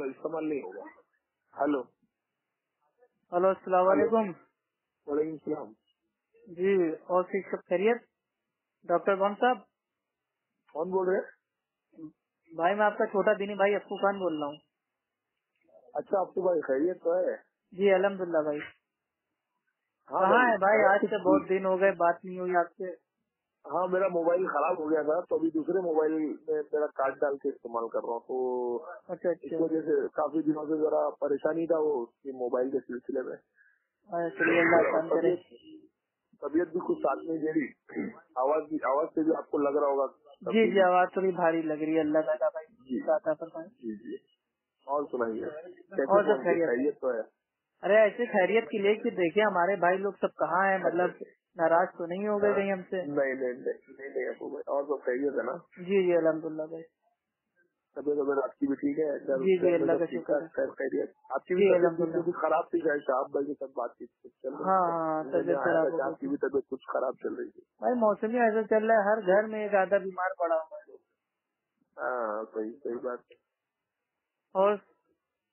इस्तेमाल नहीं होगा। हेलो हेलो, अस्सलाम वालेकुम। वालेकुम सलाम जी, और ठीक सब खैरियत? डॉक्टर कौन साहब? कौन बोल रहे हैं? भाई मैं आपका छोटा दीनी भाई अप्पू खान बोल रहा हूँ। अच्छा अप्पू भाई, खैरियत तो है? जी अल्हम्दुलिल्लाह भाई। हाँ कहाँ है भाई? आज से बहुत कुछ- दिन हो गए, बात नहीं हुई आपसे। हाँ, मेरा मोबाइल खराब हो गया था तो अभी दूसरे मोबाइल में मेरा कार्ड डाल के इस्तेमाल कर रहा हूँ, तो अच्छा इस अच्छा, वजह से काफी दिनों से जरा परेशानी था वो मोबाइल के सिलसिले में। चलिए अल्लाह आसान करे। तबीयत भी कुछ साथ नहीं दे रही, आवाज से भी आपको लग रहा होगा जी तबदीली। जी, आवाज थोड़ी भारी लग रही है। अल्लाह ताला भाई जी दाता फरमाए। जी जी। और सुनाइए, कैसे और सब फोन किया? खैरियत? खैरियत तो है? अरे ऐसे खैरियत के लिए कि देखिए हमारे भाई लोग सब कहाँ हैं, मतलब नाराज तो नहीं हो गए कहीं हमसे? नहीं नहीं नहीं नहीं नहीं अप्पू भाई, और सब खैरियत है ना? जी जी अल्हम्दुलिल्लाह भाई। तबीयत वगैरह आपकी भी ठीक है? जी जी घर में अल्लाह सब का ठीक शुक्र है। ठाक? खैरियत? आपकी भी जी तबीयत अल्हम्दुलिल्लाह। कुछ खराब थी शायद, शाह भाई के साथ बातचीत चल रही हाँ थी, हाँ, सुनने में तबीयत आया खराब था हो कि गई आपकी थी भी तबीयत कुछ खराब चल रही थी। भाई। मौसमी ऐसा चल रहा है, हर घर में एक आधा बीमार पड़ा हुआ है। हाँ सही सही बात। और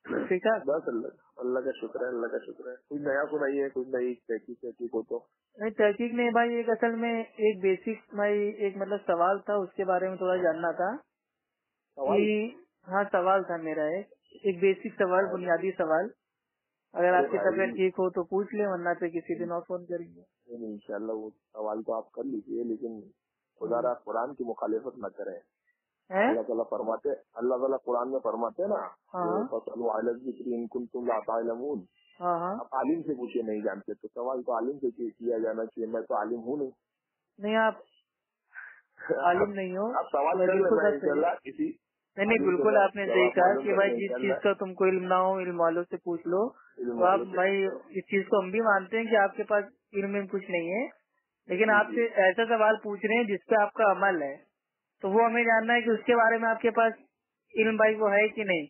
ठीक है? बस अल्लाह अल्लाह का शुक्र है, अल्लाह का शुक्र है। कुछ नया सुनाइए, कुछ नई तहकीक हो तो। नहीं तहकीक नहीं भाई, एक असल में एक बेसिक भाई एक मतलब सवाल था, उसके बारे में थोड़ा जानना था कि सवाल? हाँ सवाल था मेरा एक बेसिक सवाल, बुनियादी सवाल। अगर अरे आपकी तबीयत भाई, ठीक हो तो पूछ ले, वरना तो किसी दिन और फोन करेंगे। इंशाल्लाह वो सवाल तो आप कर लीजिए, लेकिन खुदा कुरान की मुखालिफत न करें। हैं? अल्लाह ताला कुरान में फरमाते हैं ना, हाँ फसलू अला ज़िक्री इन कुंतुम ला तालमून। हाँ हाँ। आप आलिम से पूछिए, नहीं जानते तो सवाल तो आलिम से किया जाना चाहिए। मैं तो आलिम हूँ नहीं। नहीं आप आलिम नहीं हो, आप सवाल मैं कर बिल्कुल लेना, बात सही। इंशाल्लाह किसी नहीं आलिम से बिल्कुल मैं आपने सही जवाब कहा मालूम कि भाई करूंगा जिस चीज इंशाल्लाह। का तुमको इल्म ना हो इल्म वालों से पूछ लो। इल्म तो आप वालों से भाई पूछो। इस चीज को हम भी मानते हैं कि आपके पास इल्म में कुछ नहीं है, लेकिन जी आपसे ऐसा सवाल पूछ रहे हैं जिसपे आपका अमल है, तो वो हमें जानना है कि उसके बारे में आपके पास इल्म भाई वो है कि नहीं।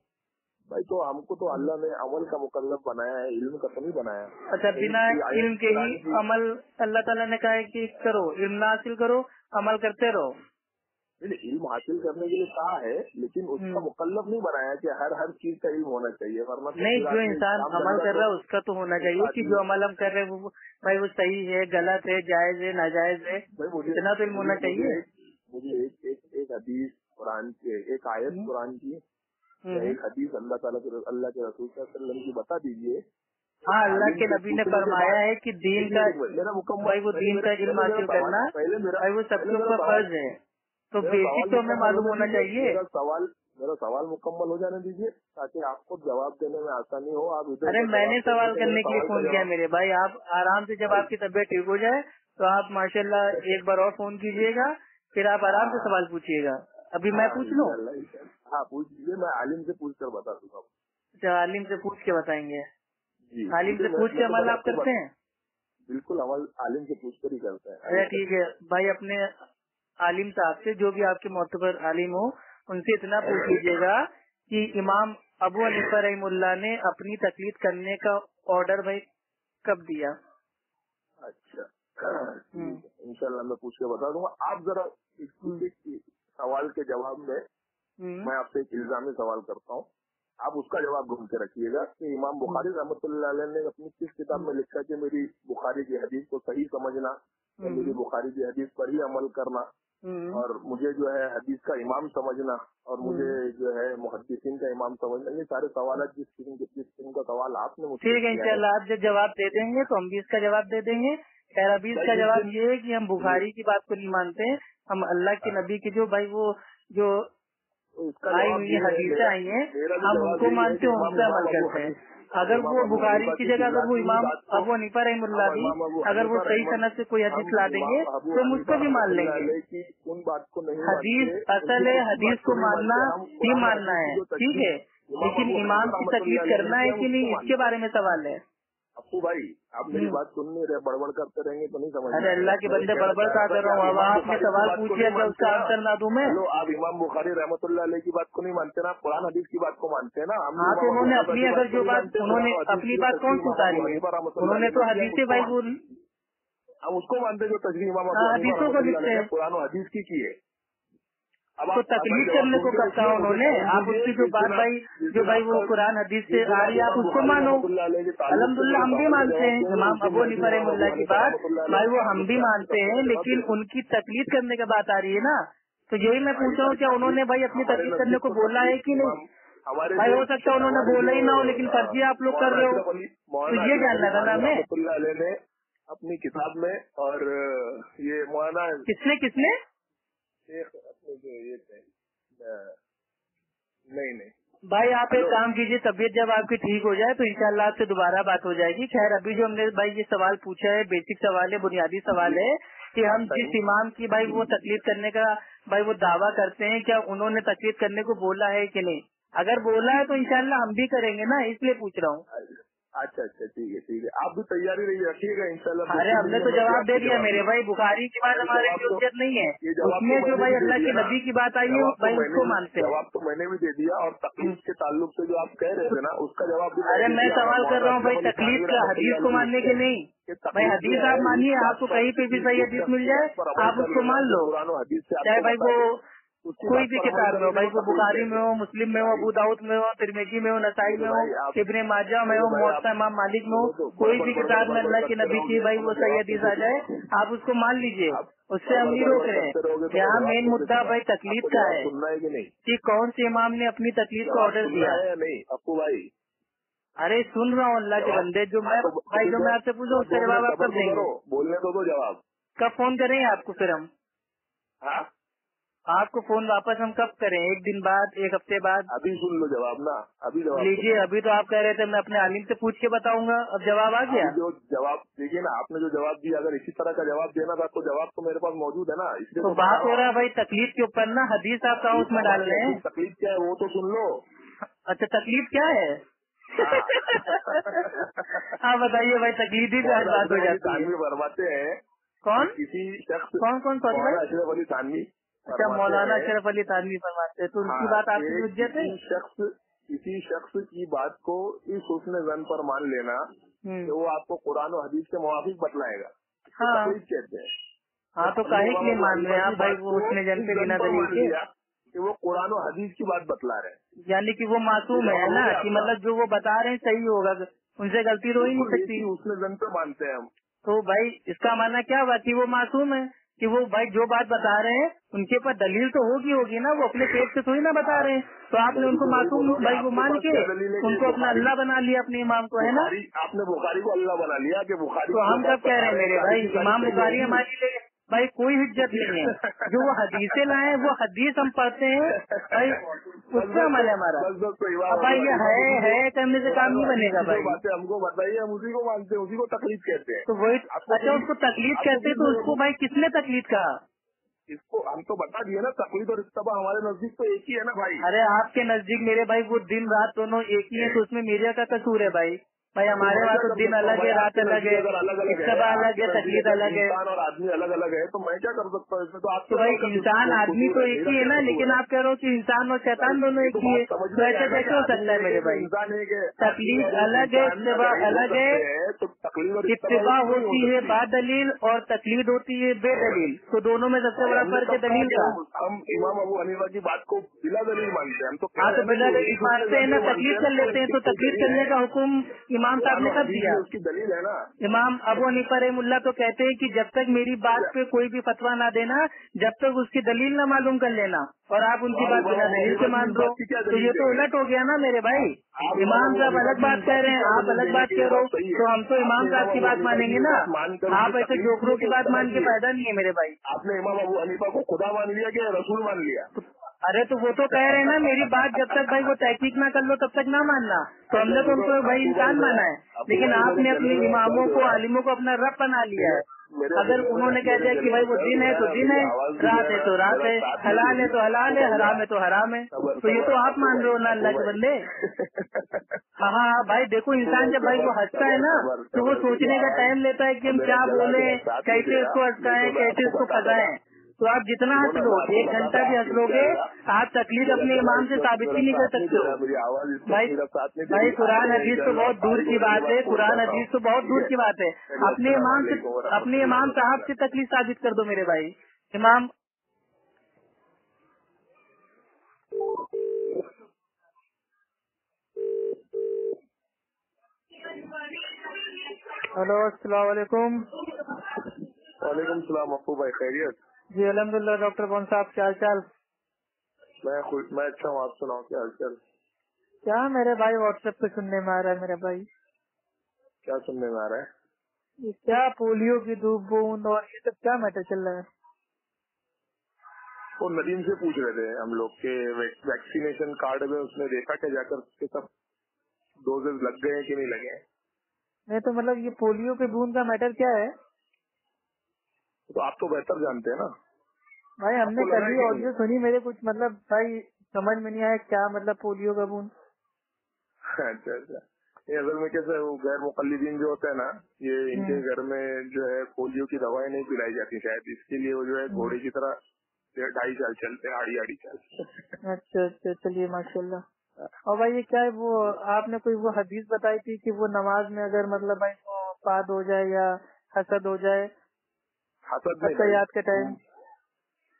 भाई, तो हमको तो अल्लाह ने अमल का मुकल्लफ बनाया है, इल्म का तो नहीं बनाया। अच्छा, बिना इल्म की आयत इल्म के ही कुरान की अमल अल्लाह ताला ने कहा है कि करो, इल्म ना हासिल करो, अमल करते रहो। इल्म हासिल करने के लिए कहा है, लेकिन उसका मुकल्लफ नहीं बनाया कि हर चीज का इल्म होना चाहिए, वरना तो नहीं, फिर जो आदमी इंसान काम अमल धंधा कर तो रहा है उसका तो होना चाहिए कि जो अमल हम कर रहे हैं वो भाई वो सही है, गलत है, जायज है, नाजायज है, भाई इतना तो इल्म होना चाहिए। मुझे एक हदीस कुरान के, एक आयत कुरान की या एक हदीस अल्लाह के रसूल सल्लल्लाहु अलैहि वसल्लम की बता दीजिए। हाँ, अल्लाह आलिम के से नबी ने पूछने के फरमाया बाद है कि दीन का मेरा मुकम्मल भाई वो दीन का इल्म हासिल करना भाई वो सबके ऊपर फर्ज है, तो बेसिक तो हमें मालूम होना चाहिए। मेरा सवाल मुकम्मल हो जाने दीजिए ताकि आपको जवाब देने में आसानी हो। आप इधर अरे मैंने सवाल करने के लिए फोन किया जवाब मेरे भाई, आप आराम से जब आपकी तबीयत ठीक हो जाए तो आप माशाल्लाह एक बार और फोन कीजिएगा, फिर आप आराम से सवाल पूछिएगा। अभी मैं पूछ लूँ? हाँ पूछ लीजिए, मैं आलिम से पूछ कर बता दूंगा। अच्छा, आलिम से पूछ के बताएंगे? जी, आलिम से पूछ के अमल आप करते हैं? बिल्कुल, अमल आलिम से पूछ कर ही करते हैं। अच्छा ठीक है भाई, अपने आलिम साहब से, जो भी आपके मोतबर आलिम हो, उनसे इतना पूछ लीजिएगा कि इमाम अबू हनीफा रहमुल्लाह ने अपनी तकलीद करने का ऑर्डर भाई कब दिया? अच्छा ठीक है, इंशाल्लाह मैं पूछ के बता दूंगा। आप जरा इस सवाल के जवाब में मैं आपसे एक इल्जामी सवाल करता हूँ, आप उसका जवाब ढूंढ के रखिएगा कि इमाम बुखारी रहमतुल्लाह अलैह ने अपनी किस किताब में लिखा कि मेरी बुखारी की हदीस को सही समझना, मेरी बुखारी की हदीस पर ही अमल करना, और मुझे जो है हदीस का इमाम समझना, और मुझे जो है मुहद्दिसीन का इमाम समझना। ये सारे सवाल जिस किस्म का सवाल आपने मुझसे ठीक है, किया है, इंशाल्लाह आप जब जवाब दे देंगे तो हम भी इसका जवाब दे देंगे। खैर अभी इसका जवाब ये है कि हम बुखारी की बात को नहीं मानते, हम अल्लाह के नबी की जो भाई वो जो आई हुई हदीसें आई हैं हम उनको मानते हैं, उन पे अमल करते हैं। अगर वो बुखारी की जगह अगर वो इमाम अबू हनीफा रहमुल्लाह भी अगर वो सही सनद से कोई हदीस ला देंगे तो हम उसको भी मान लेंगे। उन बात को नहीं हदीस असल है, हदीस को मानना ही मानना है, ठीक है, लेकिन इमाम की तकलीफ करना है कि नहीं इसके बारे में सवाल है। अप्पू भाई, आप मेरी बात सुन नहीं रहे, बड़बड़ करते रहेंगे तो नहीं समझ। अरे अल्लाह के बंदे बड़बड़ का कर रहा हूँ, अब आपने सवाल पूछिए क्या उसका आंसर ना दूं मैं? चलो, आप इमाम बुखारी रहमतुल्लाह अलैह की बात को नहीं मानते ना, कुरान हदीस की बात को मानते हैं ना। हाँ, तो उन्होंने अपनी अगर जो बात उन्होंने अपनी बात कौन सी उतारी है, उन्होंने तो हदीसें भाई वो हम उसको मानते जो तजरीह इमाम हदीसों को लिखते हैं। कुरान और हदीस की है। तो तकलीफ करने को कब कहा उन्होंने? आप उसकी जो बात भाई वो कुरान हदीस से आ रही है आप उसको मानो। अल्हम्दुलिल्लाह हम भी मानते हैं इमाम अबू हनीफा रहमतुल्लाह की बात, भाई वो हम भी मानते हैं, लेकिन उनकी तकलीफ करने की बात आ रही है ना। तो यही मैं पूछ रहा हूँ क्या उन्होंने भाई अपनी तकलीफ करने को बोला है कि नहीं? भाई हो सकता है उन्होंने बोला ही ना हो, लेकिन फर्जी आप लोग कर रहे हो, तो ये जानना था ना हमें। ने अपनी किताब में, और ये मौलाना किसने अपने जो ये नहीं भाई आप एक काम कीजिए, तबीयत जब आपकी ठीक हो जाए तो इंशाल्लाह आपसे दोबारा बात हो जाएगी। खैर अभी जो हमने भाई ये सवाल पूछा है बेसिक सवाल है, बुनियादी सवाल है कि हम जिस इमाम की भाई वो तकलीफ करने का भाई वो दावा करते हैं, क्या उन्होंने तकलीफ करने को बोला है कि नहीं? अगर बोला है तो इंशाल्लाह हम भी करेंगे ना, इसलिए पूछ रहा हूँ। अच्छा ठीक है, आप भी तैयारी रखिएगा इंशाल्लाह। अरे हमने तो जवाब दे दिया मेरे भाई, बुखारी की बात हमारे उचित नहीं है, उसमें जो भाई अल्लाह के नबी की बात आई है भाई उसको मानते हैं। जवाब तो मैंने भी दे दिया, और तकलीफ के ताल्लुक से जो आप कह रहे थे ना उसका जवाब भी। अरे मैं सवाल कर रहा हूँ भाई तकलीफ का हदीस को मानने के नहीं, भाई हदीस आप मानिए, आपको कहीं पे भी सही हदीस मिल जाए आप उसको मान लो, चाहे भाई वो कोई भी किताब में हो, भाई वो बुखारी में हो, मुस्लिम में हो, अबू दाऊद में हो, तिरमिज़ी में हो, नसाई में हो, इब्ने माजा में हो, मुवत्ता इमाम मालिक में हो, कोई भी किताब में अल्लाह के नबी की भाई वो सही हदीस आ जाए आप उसको मान लीजिए, उससे हम नहीं रोक रहे हैं। यहाँ मेन मुद्दा भाई तकलीफ का है कि कौन से इमाम ने अपनी तकलीफ को ऑर्डर दिया है। नहीं अप्पू भाई, अरे सुन रहा हूँ अल्लाह के बंदे, जो मैं आपसे पूछूं उसका जवाब आप कब देंगे? बोलने दो जवाब। कब फोन करें आपको फिर हम? आपको फोन वापस हम कब करें? एक दिन बाद, एक हफ्ते बाद? अभी सुन लो जवाब ना, अभी जवाब लीजिए। अभी तो आप कह रहे थे मैं अपने आलिम से पूछ के बताऊंगा, अब जवाब आ गया। जो जवाब देखिए ना, आपने जो जवाब दिया, अगर इसी तरह का जवाब देना था तो जवाब तो मेरे पास मौजूद है ना, इसलिए तो बात हो रहा है भाई तकलीफ के ऊपर ना, हदीस आप कहाँ उसमें डाल रहे हैं? तकलीफ क्या है वो तो सुन लो। अच्छा तकलीफ क्या है? हाँ बताइए भाई, तकलीफ ही आज बात हो जाती है। फरमाते हैं कौन किसी शख्स, कौन अशरफ अली थानवी। अच्छा मौलाना अशरफ अली थानवी फरमाते हैं, तो उनकी बात आपकी हुज्जत है? किसी शख्स की बात को इस हुस्न ज़न पर मान लेना कि वो आपको कुरान और हदीस के मुवाफिक बतलाएगा, हाँ तकलीफ कहते हैं। हाँ तो काहे के लिए मान रहे हैं आप भाई वो हुस्न ज़न पे बिना दलील के कि वो कुरान और हदीस की बात बतला रहे हैं, यानी कि वो मासूम है ना, कि मतलब जो वो बता रहे हैं सही होगा, उनसे गलती तो ही नहीं सकती। हुस्न ज़न पे मानते हैं हम। तो भाई इसका मानना क्या हुआ कि वो मासूम है, कि वो भाई जो बात बता रहे हैं उनके पास दलील तो होगी ना, वो अपने पेट से थोड़ी ना बता रहे हैं। तो आपने उनको मासूम भाई वो मान के उनको अपना अल्लाह बना लिया, अपने इमाम को, है ना? आपने बुखारी को अल्लाह बना लिया कि बुखारी। तो हम कब कह रहे हैं मेरे भाई इमाम बुखारी हमारी लिए भाई कोई हिज्जत नहीं है, जो वो हदीसें लाए वो हदीस हम पढ़ते हैं भाई, उससे अमल है हमारा। अब भाई ये है करने से काम नहीं बनेगा भाई। बातें हमको बताइए, हम उसी को मानते हैं, उसी को तकलीफ कहते हैं। तो वही अच्छा उसको तकलीफ कहते हैं, तो उसको भाई किसने तकलीफ कहा? इसको हम तो बता दिए ना, तकलीफ और इत्तबा हमारे नजदीक तो एक ही है ना भाई। अरे आपके नजदीक मेरे भाई वो दिन रात दोनों एक ही है, तो उसमें मीडिया का कसूर है भाई। भाई हमारे वहाँ तो दिन अलग है, रात अलग है, इत्तबा अलग है, तकलीफ अलग है। इंसान और आदमी अलग अलग है, तो मैं क्या कर सकता हूँ इसमें? तो आप तो भाई इंसान आदमी तो एक ही है ना, लेकिन आप कह रहे हो कि इंसान और शैतान दोनों एक ही है, तो ऐसे कैसे हो सकता है मेरे भाई? तकलीफ अलग है, इत्तबा अलग है। इत्तबा होती है बादलील और तकलीद होती है बेदलील, तो दोनों में सबसे बड़ा फर्क है दलील का। हम इमाम अबू हनीफा की बात को बिला दलील मानते हैं, हम तो। हाँ तो बिला दलील मानते हैं ना, तकलीफ कर लेते हैं, तो तकलीफ करने का हुक्म इमाम साहब ने कब दिया? उसकी दलील है ना। इमाम अबू हनीफा रहमुल्लाह तो कहते हैं कि जब तक मेरी बात पे कोई भी फतवा ना देना, जब तक उसकी दलील ना मालूम कर लेना, और आप उनकी बात बिना दलील से मान दो, तो ये तो उलट हो गया ना मेरे भाई। इमाम साहब अलग बात कह रहे हैं, आप अलग बात कह रहे हो, तो हम तो इमाम साहब की बात मानेंगे ना, आप ऐसे जोकरों की बात मान के फायदा नहीं है मेरे भाई। आपने इमाम अबू हनीफा को खुदा मान लिया कि रसूल मान लिया? अरे तो वो तो कह रहे हैं ना मेरी बात जब तक भाई वो तहकीक ना कर लो तब तक ना मानना, तो हमने तो उनको भाई इंसान माना है, लेकिन आपने अपने इमामों को आलिमों को अपना रब बना लिया है। अगर उन्होंने कह दिया कि भाई वो दिन है तो दिन है, रात है तो रात है, हलाल है तो हलाल है, हराम है तो हराम है, तो ये तो आप मान रहे हो ना अल्लाह के बंदे। हाँ हाँ भाई देखो, इंसान जब भाई वो हंसता है ना तो वो सोचने का टाइम लेता है कि हम क्या बोले, कैसे इसको हंसकाएं, कैसे इसको फंसाएं। तो आप जितना हंस लो, 1 घंटा भी हंस लोगे, आप तकलीफ अपने इमाम से साबित ही नहीं कर सकते हो भाई। कुरान हदीस तो बहुत दूर की बात है, कुरान हदीस तो बहुत दूर की बात है, अपने इमाम साहब से तकलीफ साबित कर दो मेरे भाई। इमाम हेलो, अस्सलाम वालेकुम। वालेकुम सलाम अप्पू भाई, खैरियत? जी अल्हम्दुलिल्लाह। डॉक्टर कौन साहब, क्या हाल चाल? मैं अच्छा हूँ, आप सुनाओ क्या हालचाल? क्या मेरे भाई व्हाट्सएप पे सुनने में आ रहा है मेरे भाई? क्या सुनने में आ रहा है? ये क्या पोलियो की धूप बूंद और ये सब क्या मैटर चल रहा है? वो नदीम से पूछ रहे थे हम लोग के वैक्सीनेशन कार्ड में उसने देखा क्या जाकर के सब डोजेज लग गए हैं कि नहीं लगे हैं? नहीं तो मतलब ये पोलियो की बूंद का मैटर क्या है तो आप तो बेहतर जानते हैं ना। भाई? हमने आपको लगा कल है ही कि ऑडियो सुनी, मेरे कुछ मतलब भाई समझ में नहीं आया क्या मतलब पोलियो का बूंद। अच्छा अच्छा, ये असल में कैसे वो गैर मुकल्लिदीन जो होते हैं ना, ये इनके घर में जो है पोलियो की दवाएं नहीं पिलाई जाती शायद, इसके लिए वो जो है घोड़े की तरह 2.5 साल चलते हैं, आड़ी चाल। अच्छा अच्छा, चलिए माशाल्लाह। और भाई ये क्या है, वो आपने कोई वो हदीस बताई थी कि वो नमाज में अगर मतलब भाई वो पाद हो जाए या हसद हो जाए हसद नहीं याद के टाइम?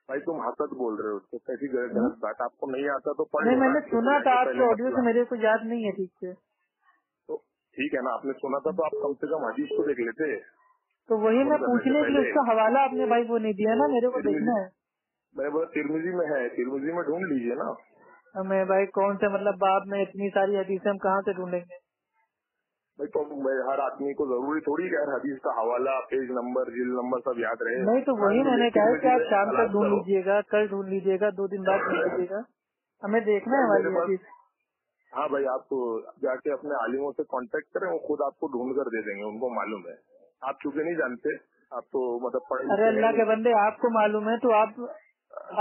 भाई तुम हसद बोल रहे हो, तो कैसी गलत बात, आपको नहीं आता तो पढ़ नहीं, लो ना। मैंने सुना था आपके ऑडियो से, मसला मेरे को याद नहीं है ठीक से। तो ठीक है ना, आपने सुना था तो आप कम से कम हदीस को देख लेते तो वही मैं फोन करने से पूछने के लिए, पहले। उसका हवाला आपने भाई वो नहीं दिया ना, मेरे को तिरमिजी, देखना है। मैंने बोला तिरमिजी में है, तिरमिजी में ढूंढ लीजिए ना। हमें भाई कौन से मतलब बाप में इतनी सारी हदीसें हम कहाँ से ढूंढेंगे? भाई तो हर आदमी को जरूरी थोड़ी है हदीस का हवाला, पेज नंबर, जिल नंबर सब याद रहे। नहीं तो वही मैंने कहा है कि आप शाम तक ढूंढ करो। लीजिएगा, कल ढूंढ लीजिएगा, 2 दिन बाद ढूंढ लीजिएगा, हमें देखना है मेरे भाई पास, हदीस। हाँ भाई आप जाके अपने आलिमों से कांटेक्ट करें, वो खुद आपको ढूंढ कर दे देंगे, उनको मालूम है। आप चूंकि नहीं जानते, आप तो मतलब पढ़े अरे लिखे हैं अल्लाह के नहीं। बंदे, आपको मालूम है तो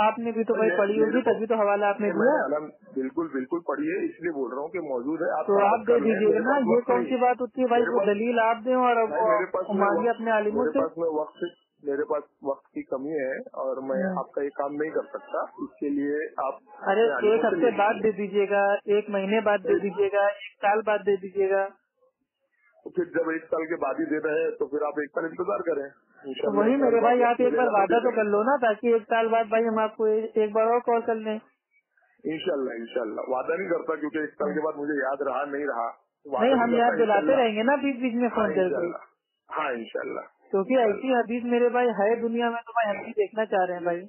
आपने भी तो भाई पढ़ी मेरे होगी, को तभी तो हवाला आपने दिया। बिल्कुल बिल्कुल पढ़िए, इसलिए बोल रहा हूँ कि मौजूद है, आप तो आप फटाफट दे कर लें। दीजिएगा मेरे ना, पास ये वक्त कौन नहीं, सी बात होती है भाई? वो दलील आप दें और भाई वो मेरे पास में मांगिए वक्त, अपने आलिमों से। मेरे पास वक्त की कमी है और मैं आपका ये काम नहीं कर सकता, इसके लिए आप अरे अपने आलिमों 1 से ले हफ्ते बाद लीजिए। दे दीजिएगा, 1 महीने बाद दे दीजिएगा, 1 साल बाद दे दीजिएगा। तो फिर जब 1 साल के बाद ही दे रहे हैं तो फिर आप 1 साल इंतजार करें, तो इंशाल्लाह वही 1 साल मेरे बाद भाई, आप वक्त एक बार मिलेगा तो वादा दे तो कर देंगे। लो ना, ताकि 1 साल बाद भाई हम आपको एक बार और कॉल कर लें। इंशाल्लाह वादा नहीं करता, क्योंकि 1 साल के बाद मुझे याद रहा नहीं रहा, नहीं, वादा नहीं हम याद करता। दिलाते इंशाल्लाह, रहेंगे ना बीच बीच में हाँ फोन करके, इंशाल्लाह, हाँ इंशाल्लाह क्योंकि ऐसी हदीस मेरे भाई है दुनिया में, तो भाई हम भी देखना चाह रहे हैं भाई।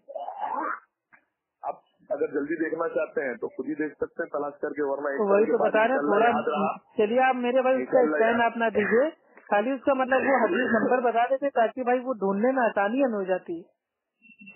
आप अगर जल्दी देखना चाहते हैं तो खुद ही देख सकते हैं तलाश करके, वरना 1 तो साल वही के तो बाद बता रहे हैं, इंशाल्लाह याद थोड़ा रहा। चलिए आप मेरे भाई उसका इंशाल्लाह स्कैन याद, आप ना दीजिए, खाली उसका मतलब वो हदीस नंबर बता देते ताकि भाई वो ढूंढने में आसानी हमें हो जाती।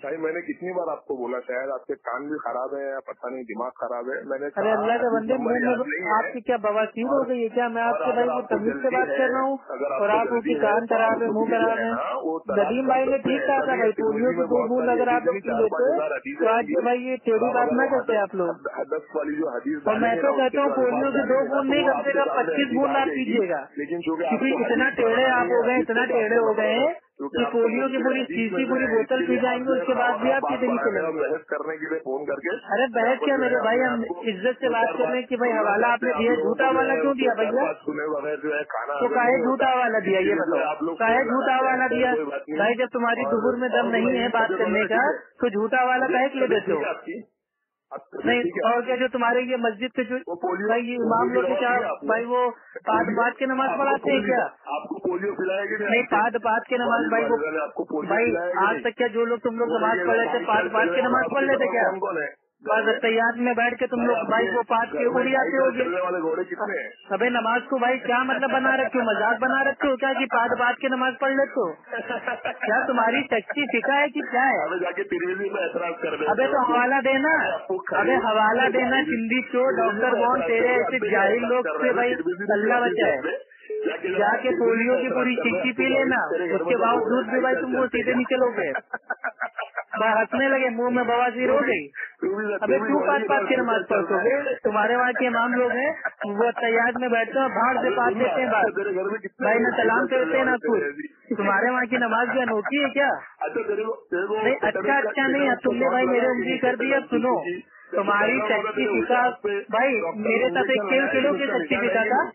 भाई मैंने कितनी बार आपको बोला, शायद आपके कान भी खराब है या पता नहीं दिमाग खराब है, मैंने अरे कहा अल्लाह के हदीस बंदे, नंबर मुंह याद में नहीं है। आपकी क्या बवासीर हो गई है क्या? मैं और आपसे भाई अगर वो आपको तमीज से जल्दी बात है, कर रहा हूँ अगर और आपको आप जल्दी उसकी है कान तो आप खराब है, खुद मुंह ही जो खराब है है। ना वो तलाश नदीम कर भाई ने सकते ठीक हैं। कहा ऐसा था नहीं है, भाई, पोलियो तिरमिजी की में 2 बहुत बूंद सारी अगर आप हदीसें लोग नहीं, पी 4-5 लेते हजार हदीसें तो आज होंगी, भाई ये और टेढ़ी आप बात अगर ना वो करते आप लोग। हदस वाली जो हदीस और मैं डालेंगे तो ना, उसके कहता हूँ जो पोलियो अल्फाज की 2 डालेंगे ना, बूंद तो नहीं, वो कम से आपके कम सामने 25 हदीस बूंद आ आप जाएगी। पीजिएगा, लेकिन चूंकि क्योंकि आपको इतना हदीस टेढ़े पढ़ना आप नहीं है, हो गए, हदीस इतना को साफ टेढ़े हो समझना गए है, हैं क्योंकि कि आपको पोलियो की मुफ्ती पूरी हदीस में शीशी जो पूरी है, बोतल इसके पी लिए आप जाएंगे, जो है उसके बाद भी खामखा आप बात सीधे नहीं बढ़ाने और चलेंगे। बहस करने के लिए फोन करके अरे यहाँ बहस पर क्या जो है मेरे भाई, अपने हम आप को इज्जत से दो बात चार कर रहे बात हैं कि भाई सुनना हवाला चाहते आपने हैं आप दिया, लोगों झूठा को, जो वाला है क्यों दो दिया चार भैया? बात सुने बगैर जो है खाना तो हजम काहे नहीं झूठा होता। वाला दिया इसके ये लिए जो बताओ, है आप लोग काहे फोन झूठा लगाते हैं। वाला खैर दिया? कोई बात नहीं। भाई जब तुम्हारी दुबुर में दम और नहीं है सुनाइए, बात तबीयत करने वगैरह का, ठीक है? तो झूठा वाला काहे के लिए तबीयत देते ठीक हो? है आपकी? अब तबीयत नहीं ठीक है और आपकी? क्या, जो तुम्हारे ये मस्जिद के जो वो पोलियो भाई ये इमाम की लोग दवा क्या पी है आपने? भाई वो पाद पोलियो, पाद के नमाज आपको पढ़ाते हैं पोलियो, क्या? आपको पोलियो पिलाया कि नहीं? नहीं, आपके पाद के नमाज भाई वो वालिद ने आपको पोलियो भाई पिलाया कि आज नहीं? तक क्या जो लोग तुम लोग वो नमाज देखिएगा पढ़ रहे थे 2.5 साल पाद चलने के वाला नमाज पढ़ आपके लेते तरफ क्या? कौन कौन है घर बस में? तैयार में बैठ के तुम भाई लोग भाई आपके वो पाद के घर में उड़ 2.5 जाते साल होगे। चलने वाले घोड़े कितने हैं? अबे नमाज को भाई क्या मतलब बना रखे हो, मजाक बना रखे हो क्या कि पाद के नमाज पढ़ लेते हो? क्या तुम्हारी टैक्सी फिका है कि क्या है? अबे जाके तिरमिजी में ऐतराज कर दे अबे तो हवाला देना, अरे आपको अबे हवाला देना, तिरमिजी चिंदी चोर में डॉक्टर कौन, ऐतराज तेरे कर रहे, ऐसे अपने क्या जाहिल ऐतराज लोग कर रहे से हैं ना, भाई तिरमिजी की अल्लाह हदीस बचाए। है, जाके जाके तिरमिजी पोलियो में की ऐतराज पूरी कर रहे हैं। शीशी पी आपको लेना, तेरे घर में उसके तो घोड़े बावजूद भी 2.5 भाई साल तुम वो चलते सीधे क्या? नहीं चलोगे। भाई हंसने लगे, मुंह में बवासीर हो गई। तू अबे भी क्यों घोड़े की पाद तरह के नमाज 2.5 चल रहा पढ़ोगे? तुम्हारे वहाँ के इमाम लोग हैं, वो तैयार में बैठते हैं, भाड़ से अरे पाद सुनना, देते हैं अच्छा बात। तेरे घर में कितने भाई लोग न 2.5 सलाम साल चलने करते हैं ना वाले तेरे कुछ। ऐसी? तुम्हारे वहाँ की नमाज भी अनोखी है क्या? अच्छा तेरे को नहीं अच्छा अच्छा नहीं, अब तुमने भाई मेरे उंगली कर दी। अब सुनो, तुम्हारी टैक्सी फिका भाई, मेरे साथ एक खेल खेलोगे टैक्सी फिका का?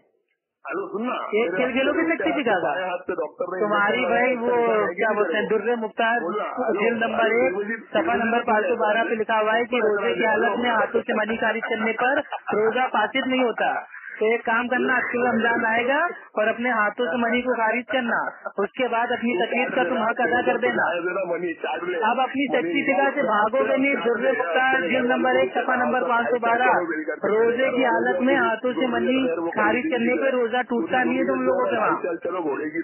हेलो सुनना, एक खेल खेलोगे टैक्सी फिका का? बाएं हाथ से डॉक्टर ने तुम्हारी इंजेक्शन लगाया, भाई इसका वो निशान है कि क्या नहीं बोलते तेरे हैं, को? दुर्रे मुख्तार बोलना हेलो जिल नंबर हेलो 1 सफा नंबर 512 पे लिखा हुआ है कि रोजे की हालत में हाथों से मनी खारिज करने पर रोजा फासिद नहीं होता। तो एक काम करना, अच्छी रमजान आएगा और अपने हाथों से मनी को खारिज करना, उसके बाद अपनी तकलीफ का तुम हक अदा कर देना। अब अपनी सच्ची जगह से भागोगे नहीं। दुर्रे मुख्तार जिल्द नंबर 1 सफा नंबर 512। रोजे की हालत में हाथों से मनी खारिज करने पे रोजा टूटता नहीं है तुम लोगों के वहाँ।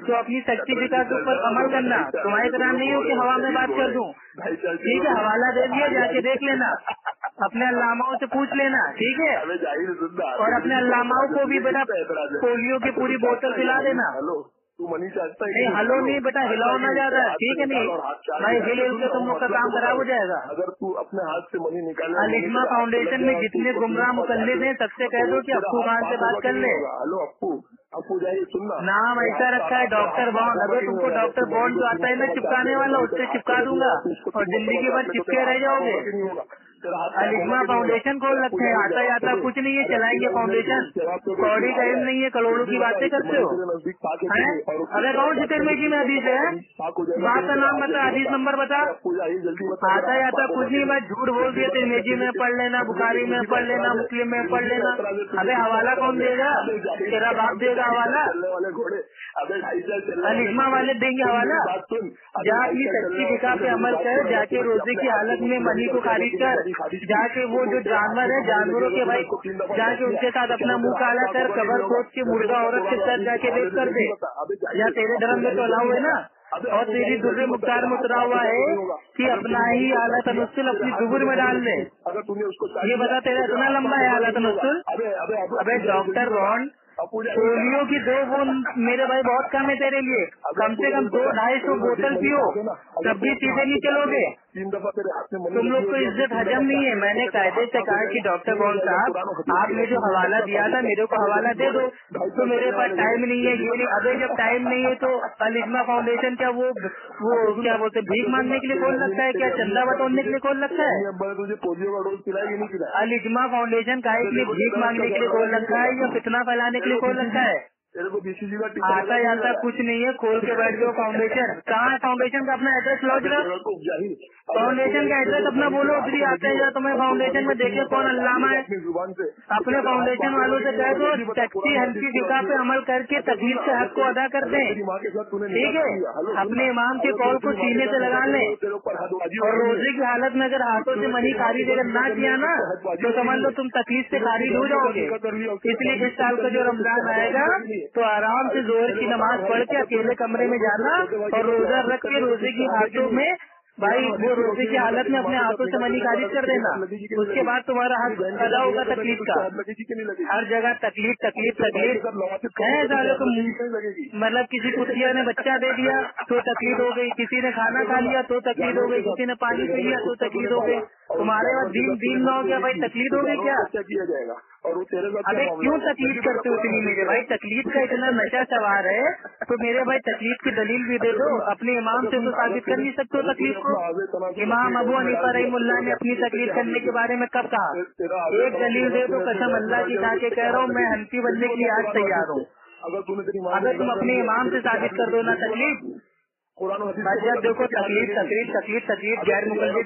तो अपनी सच्ची जगह के ऊपर अमल करना। तुम्हारी तरह नहीं हो कि हवा में बात कर दूं। ठीक है, हवाला दे दिया, जाके देख लेना, अपने अल्लामाओं से पूछ लेना। ठीक है, और अपने अल्लामाओं को भी बेटा पोलियो की पूरी बोतल पिला देना। तू मनी चाहता है? नहीं हलो नहीं बेटा, हिलाओ ना ज्यादा। ठीक है, नहीं भाई हिल हिल के तुम लोग का काम खराब हो जाएगा। अगर तू अपने हाथ से मनी निकाले। अल-इक्मा फाउंडेशन में जितने गुमराह मुकल्लिद हैं सबसे कह दो कि अप्पू खान से बात कर ले। हेलो अप्पू जाइए, सुनना। नाम ऐसा रखा है डॉक्टर बॉन्ड। अगर तुमको डॉक्टर बॉन्ड जो आता है मैं चिपकाने वाला, उससे चिपका दूंगा और जिंदगी भर चिपके रह जाओगे। अल-इक्मा फाउंडेशन खोल रखे हैं, आता जाता कुछ नहीं है, चलाएंगे फाउंडेशन। कौड़ी टाइम नहीं है, करोड़ों की बातें करते हो। अरे कौन सी तिरमिजी में हदीस है? बात का नाम बता, हदीस नंबर बता। आता जाता कुछ नहीं, मैं झूठ बोल दिया। तिरमिजी में पढ़ लेना, बुखारी में पढ़ लेना, मुस्लिम में पढ़ लेना। अबे हवाला कौन देगा? तेरा बाप देगा हवाला? अल-इक्मा वाले देंगे हवाला? जा अपनी सच्ची फिका पे अमल कर, जाके रोजे की हालत में मनी को खारिज कर, जाके वो जो जानवर है जानवरों के भाई जाके उनके साथ अपना मुंह काला कर, कबर खोद के मुर्गा औरत के साथ जाके वेट कर दे। या तेरे धर्म में तो अलाउ है ना, और तेरी दुर्रे मुख्तार में उतरा हुआ है कि अपना ही आला तनुस्सुल अपनी दुबुर में डाल ले। ये बता तेरा इतना लंबा है आला तनुस्सुल? अबे डॉक्टर बॉन्ड, पोलियो की 2 बूंद मेरे भाई बहुत कम है तेरे लिए। कम से कम 200-250 बोतल पियो, तब भी सीधे नहीं चलोगे। तुम लोग को इज्जत हजम नहीं है। मैंने कायदे से कहा कि डॉक्टर बॉन्ड साहब, आपने जो हवाला दिया था मेरे को हवाला दे दो। तो मेरे पास टाइम नहीं है, ये नहीं। अबे जब टाइम नहीं है तो अल-इक्मा फाउंडेशन क्या वो क्या बोलते भीख मांगने के लिए खोल रखा है क्या? चंदा बटोरने के लिए खोल रखा है? तुझे पोलियो का डोज पिलाएगी नहीं पिलाएगी? अल-इक्मा फाउंडेशन काहे के लिए भीख मांगने के लिए खोल रखा है या फितना फैलाने के लिए खोल रखा है? तेरे को बीसीजी का आता जाता कुछ नहीं है, खोल के बैठ जाओ फाउंडेशन। कहाँ है फाउंडेशन का अपना एड्रेस लॉज रहा? फाउंडेशन का एड्रेस अपना बोलो, फिर आते हैं तुम्हें फाउंडेशन में देखे कौन अल्लामा है। अपने फाउंडेशन वालों से कह दो सच्ची हल्की फिका पे अमल करके तकलीफ के हक को अदा कर दें। ठीक है, अपने इमाम के कॉल को सीने से लगा लें। और रोजे की हालत में अगर हाथों से मनी खारिज अगर ना किया ना तो समझ लो तुम तकलीफ से खारिज हो जाओगे। इसलिए इस साल का जो रमजान आएगा तो आराम से जोहर की नमाज पढ़ के अकेले कमरे में जाना और रोजा रख के रोजे की हाथों में भाई वो रोजे की हालत में अपने हाथों से मनी खारिज कर देना। उसके बाद तुम्हारा हक अदा होगा तकलीफ का। हर जगह तकलीफ तकलीफ तकलीफ है सारे को। मतलब किसी कुतिया ने बच्चा दे दिया तो तकलीफ हो गई, किसी ने खाना खा लिया तो तकलीफ हो गई, किसी ने पानी पी लिया तो तकलीफ हो गई। तुम्हारे पास दीन ना हो गया भाई, तकलीफ हो गई क्या? किया जाएगा? और वो तेरे साथ अबे क्यों तकलीफ करते हो इतनी? मेरे भाई तकलीफ का इतना नशा सवार है तो मेरे भाई तकलीफ की दलील भी दे दो। अपने इमाम से तो साबित कर नहीं सकते हो तकलीफ को। इमाम अबू हनीफा रहमुल्लाह ने अपनी तकलीफ करने के बारे में कब कहा? एक दलील दे दो, कसम अल्लाह की खा के कह रहा हूँ, मैं हनफी बनने के लिए आज तैयार हूँ। अगर तुम अपने इमाम से साबित कर दो ना तकलीफ। जब देखो तकलीफ तकलीफ तकलीफ तकलीफ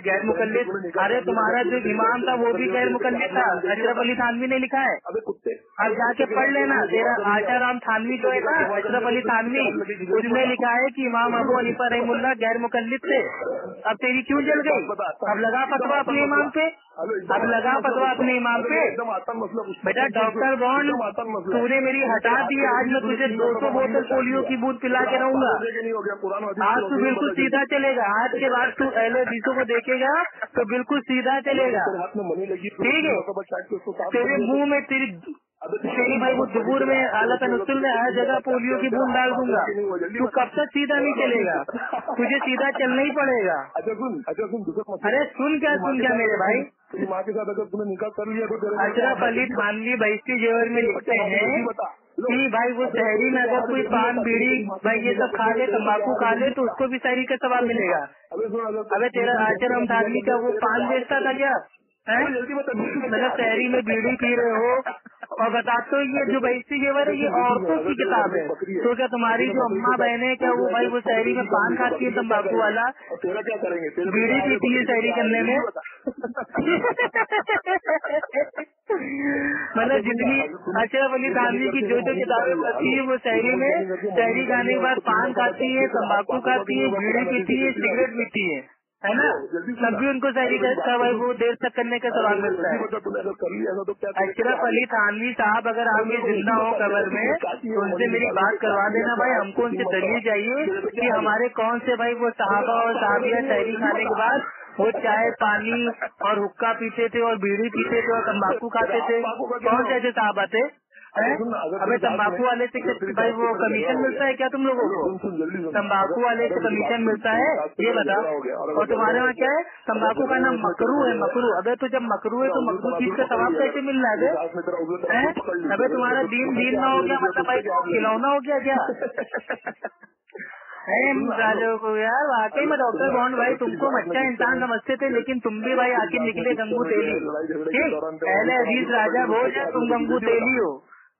गैर मुकल्लिद। अरे तुम्हारा जो इमाम था वो भी गैर मुकल्लिद था, अशरफ अली थानवी ने लिखा है। अब जाके पढ़ लेना, तेरा आशाराम थानवी जो है ना अशरफ अली थानवी, उसमें लिखा है कि इमाम अबू हनीफा रहमुल्लाह गैर मुकल्लिद थे। अब तेरी क्यों जल गई? अब लगा फतवा अपने इमाम पे, अब लगा फतवा अपने इमाम पे। बेटा डॉक्टर बॉन्ड तूने मेरी हटा दी, आज मैं तुझे 200 बोतल पोलियो की बूंद पिला के रहूंगा। आज तू बिल्कुल सीधा चलेगा, आज के बाद तू अहले हदीसों को देखेगा तो बिल्कुल सीधा चलेगा। ठीक है, तेरे मुंह में तेरी भाई वो दुबूर में आला तनुस्सुल में हर जगह पोलियो की बूंद डाल दूंगा। तू कब तक सीधा नहीं चलेगा? तुझे सीधा चलना ही पड़ेगा। अरे सुन क्या मेरे भाई, माँ के साथ अगर तूने निकाह कर लिया तो अशरफ अली थानवी बहिश्ती जेवर में लिखते हैं कि भाई वो शहरी में अगर कोई पान बीड़ी भाई ये सब खा ले, तम्बाकू खा ले तो उसको भी शहरी का सवाब मिलेगा। अबे तेरा आशरम थानवी का वो पान बेचता था क्या? मतलब शहरी में बीड़ी पी रहे हो और बताते हो ये जो बहिश्ती जेवर है ये औरतों की किताब है। तो क्या तुम्हारी जो अम्मा बहने क्या वो भाई वो शहरी में पान खाती है तम्बाकू वाला, तेरा क्या करेंगे? बीड़ी पीती है शहरी करने में? मतलब जितनी अशरफ अली थानवी की जो जो किताबें पढ़ती है वो शहरी में शहरी खाने के बाद पान खाती है, तम्बाकू खाती है, बीड़ी पीती है, सिगरेट पीती है ना, तब भी उनको शहरी का भाई वो देर तक करने का सवाल मिलता है। अशरफ अली थानवी साहब अगर आप ये जिंदा हो कब्र में तो उनसे मेरी बात करवा देना भाई, हमको उनसे दलील चाहिए कि हमारे कौन से भाई वो सहाबा और साहबिया शहरी खाने के बाद वो चाय पानी और हुक्का पीते थे और बीड़ी पीते थे और तम्बाकू खाते थे, कौन से ऐसे साहबा थे? अबे तम्बाकू वाले से भाई वो कमीशन मिलता है क्या तुम लोगों को? तम्बाकू वाले से कमीशन मिलता है ये बता। और तुम्हारे वहाँ क्या है? तम्बाकू का नाम मकरू है, मकरू। अबे तो जब मकरू है तो मकरू चीज का सवाब कैसे मिल रहा है? अबे तुम्हारा दीन ना हो गया मतलब भाई खिलौना हो गया क्या? राजो को यार वाकई में डॉक्टर बॉन्ड भाई तुमको अच्छा इंसान समझते थे, लेकिन तुम भी भाई आखिर निकले गंगू तेली। ठीक, पहले अजीज राजा भोज है, तुम गंगू तेली हो,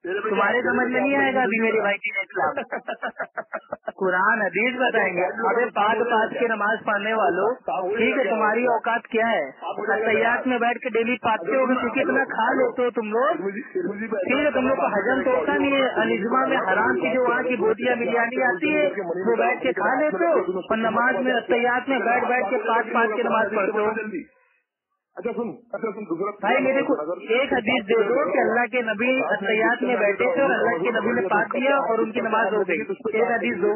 तुम्हारे समझ में नहीं आएगा अभी मेरे भाई दीन इस्लाम। कुरान हदीस बताएंगे। अबे पाक के नमाज पढ़ने वालों, ठीक है तुम्हारी औकात क्या है? तैयार में बैठ के डेली पाते हो क्योंकि इतना खा लेते हो तुम लोग, ठीक है तुम लोग को हजम तो होता नहीं है। अलिज्मा में हराम की जो वहाँ की बोटियाँ बिरयानी आती है वो बैठ के खा लेते हो और नमाज में तैयार में बैठ के पाँच के नमाज पढ़ते हो। अच्छा सुन दूसरा भाई मेरे को एक हदीस दे दो कि अल्लाह के नबी तैयार में बैठे थे और अल्लाह के नबी ने पाक दिया और उनकी नमाज हो गई। एक हदीस दो,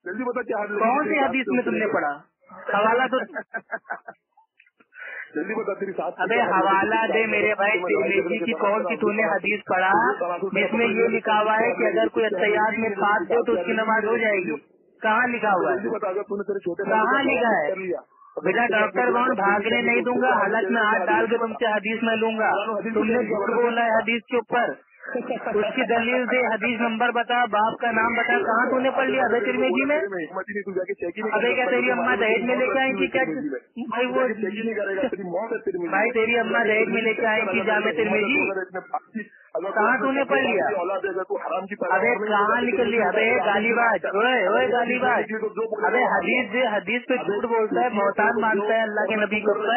जल्दी बता क्या कौन सी हदीस में तुमने पढ़ा? हवाला तो जल्दी बता तेरी साथ। अबे हवाला दे मेरे भाई, तिरमिज़ी की कौन सी तूने हदीस पढ़ा जिसमें ये लिखा हुआ है कि अगर कोई तैयार में पाक दो तो उसकी नमाज हो जाएगी? कहाँ लिखा हुआ है? कहाँ लिखा है? बेटा डॉक्टर बॉन्ड भागने नहीं दूंगा, हालत में हाथ डाल के तुमसे हदीस में लूंगा। तुमने झूठ बोला है हदीस के ऊपर, उसकी दलील दे, हदीस नंबर बता, बाप का नाम बता, कहाँ तूने पढ़ लिया? अबे तिरमिज़ी में? अबे क्या तेरी अम्मा दहेज में लेके आई थी क्या? भाई वो भाई तेरी अम्मा दहेज में लेके आई थी जामे तिरमिज़ी? कहाँ तूने पढ़ लिया? अबे कहाँ निकल लिया? अबे गालीबाज, ओए गालीबाज। अबे हदीस दे, हदीस पे झूठ बोलता है, मोहतान मानता है अल्लाह के नबी के ऊपर।